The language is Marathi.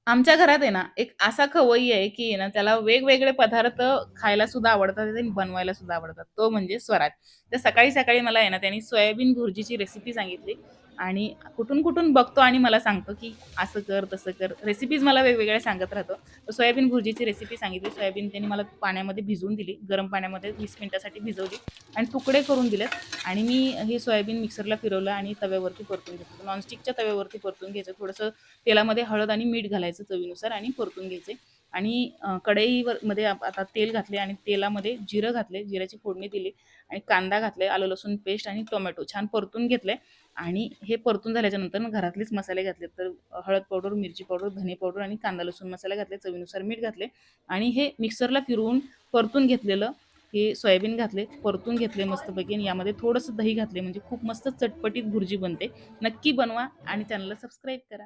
आमच्या घरात आहे ना, एक असा खवय्ये आहे, की आहे ना, त्याला वेगवेगळे पदार्थ खायला सुद्धा आवडतात आणि बनवायला सुद्धा आवडतात. तो म्हणजे स्वराज. तर सकाळी-सकाळी मला आहे ना, त्याने सोयाबीन भुर्जीची रेसिपी सांगितली आणि कुठून-कुठून बघतो आणि मला सांगतो, की असं कर, तसं कर. रेसिपीज मला वेगवेगळ्या सांगत राहतो. तर सोयाबीन भुर्जीची रेसिपी सांगितली. सोयाबीन त्याने मला पाण्यामध्ये भिजवून दिली. गरम पाण्यामध्ये 20 मिनिटासाठी भिजवली आणि तुकडे करून दिलेत आणि मी हे सोयाबीन मिक्सरला फिरवलं आणि तव्यावरती परतून घेतलं. नॉनस्टिकच्या तव्यावरती परतून घ्यायचं. थोडंसं तेलामध्ये हळद आणि मीठ घालायचं चवीनुसार आणि परतून घ्यायचे आणि कढईवर मध्ये आता तेल घातले आणि तेलामध्ये जिरं घातले, जिऱ्याची फोडणी दिली आणि कांदा घातले, आलं लसूण पेस्ट आणि टोमॅटो छान परतून घेतले आणि हे परतून झाल्याच्या नंतर मग घरातलेच मसाले घातले. तर हळद पावडर, मिरची पावडर, धने पावडर आणि कांदा लसूण मसाले घातले, चवीनुसार मीठ घातले आणि हे मिक्सरला फिरवून परतून घेतलेलं हे सोयाबीन घातले, परतून घेतले मस्तपैकी आणि यामध्ये थोडंसं दही घातले म्हणजे खूप मस्त चटपटीत भुर्जी बनते. नक्की बनवा आणि चॅनलला सबस्क्राईब करा.